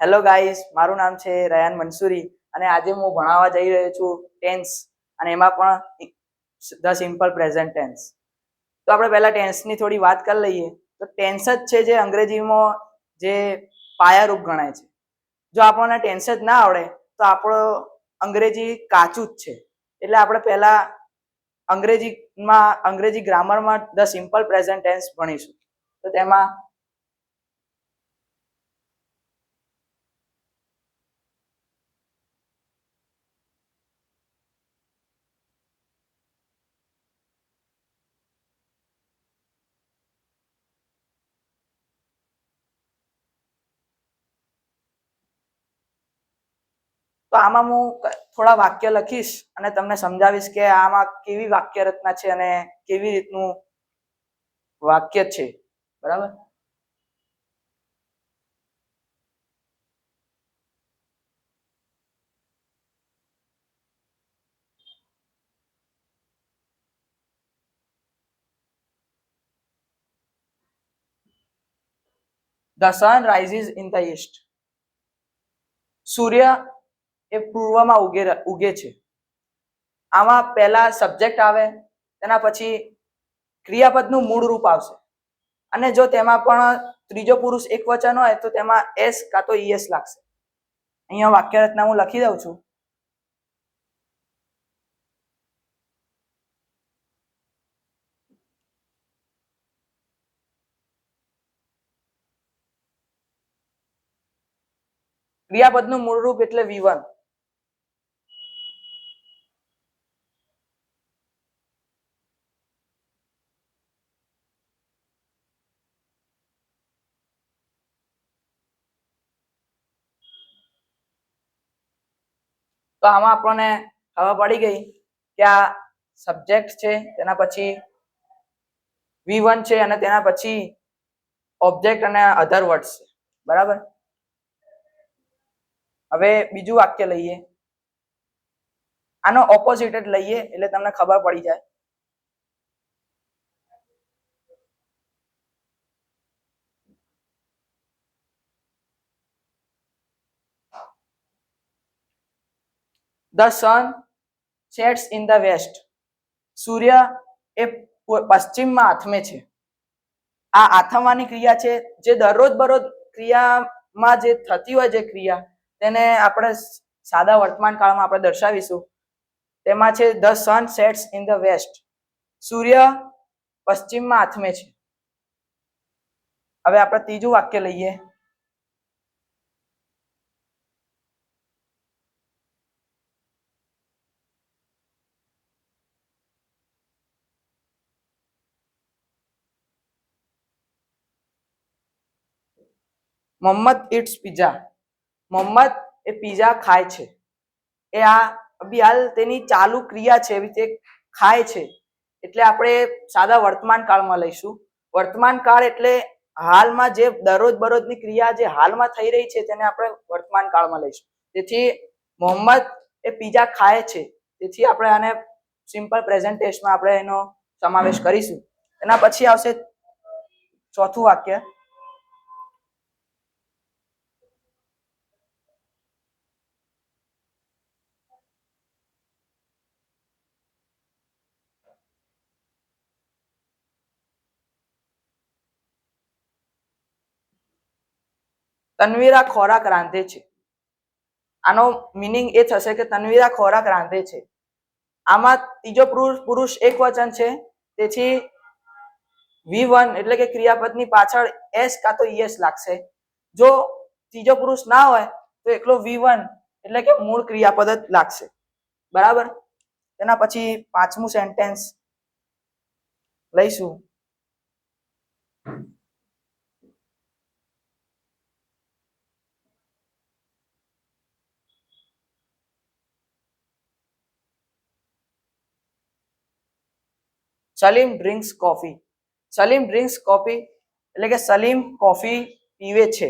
Hello guys, મારું નામ છે રયાન મંસૂરી અને આજે હું ભણાવવા જઈ રહ્યો છું ટેન્સ અને એમાં પણ ધ સિમ્પલ પ્રેઝન્ટ ટેન્સ. તો આપણે પહેલા ટેન્સની થોડી વાત કરી લઈએ. તો ટેન્સ જ છે જે અંગ્રેજીમાં જે પાયારૂપ ગણાય છે. જો આપણને ટેન્સ જ ના આવડે તો આપણો અંગ્રેજી કાચું જ છે. એટલે આપણે પહેલા અંગ્રેજી ગ્રામરમાં ધ સિમ્પલ પ્રેઝન્ટ ટેન્સ ભણીશું. તો તેમાં તો આમાં હું થોડા વાક્ય લખીશ અને તમને સમજાવીશ કે આમાં કેવી વાક્ય રચના છે અને કેવી રીતનું વાક્ય છે. બરાબર. The sun rises in the east. સૂર્ય એ પૂર્વમાં ઉગે છે. આમાં પહેલા સબ્જેક્ટ આવે, તેના પછી ક્રિયાપદનું મૂળ રૂપ આવશે અને જો તેમાં પણ ત્રીજો પુરુષ એક વચન હોય તો તેમાં એસ કાં તો ઈએસ લાગશે. અહીંયા વાક્ય રચના હું લખી દઉં છું. ક્રિયાપદનું મૂળ રૂપ એટલે V1. તો આમાં આપણને ખબર પડી ગઈ કે આ સબ્જેક્ટ છે, તેના પછી V1 છે અને તેના પછી ઓબ્જેક્ટ અને અધર વર્ડ્સ છે. બરાબર. હવે બીજું વાક્ય લઈએ. આનો ઓપોઝિટ જ લઈએ એટલે તમને ખબર પડી જાય. The sun sets in the west. સૂર્ય એ પશ્ચિમમાં આથમે છે. આ આથમવાની ક્રિયા છે જે દરરોજ બરોજ ક્રિયામાં જે થતી હોય, જે ક્રિયા તેને આપણે સાદા વર્તમાન કાળમાં આપણે દર્શાવીશું. તેમાં છે the sun sets in the west. સૂર્ય પશ્ચિમમાં આથમે છે. હવે આપણે ત્રીજું વાક્ય લઈએ. Mohammed eats pizza. મોહમ્મદ એ પિઝા ખાય છે. એ આ હાલ તેની ચાલુ ક્રિયા છે, એવી રીતે ખાય છે એટલે આપણે સાદા વર્તમાન કાળમાં લઈશું. વર્તમાન કાળ એટલે હાલમાં જે દરરોજ બરોજની ક્રિયા જે હાલમાં થઈ રહી છે તેને આપણે વર્તમાન કાળમાં લઈશું. તેથી મોહમ્મદ એ પિઝા ખાય છે, તેથી આપણે આને સિમ્પલ પ્રેઝન્ટ ટેન્સમાં આપણે એનો સમાવેશ કરીશું. એના પછી આવશે ચોથું વાક્ય. તનવીરા ખોરાક રાંધે છે. આનો મીનિંગ એ થશે કે તનવીરા ખોરાક રાંધે છે. આમાં ત્રીજો પુરુષ એક વચન છે, તેથી V1 એટલે કે ક્રિયાપદની પાછળ એસ કાં તો ઈએસ લાગશે. જો ત્રીજો પુરુષ ના હોય તો એકલો V1 એટલે કે મૂળ ક્રિયાપદ જ લાગશે. બરાબર. તેના પછી પાંચમું સેન્ટેન્સ લઈશું. Salim drinks coffee. Salim drinks coffee એટલે કે સલીમ કોફી પીવે છે.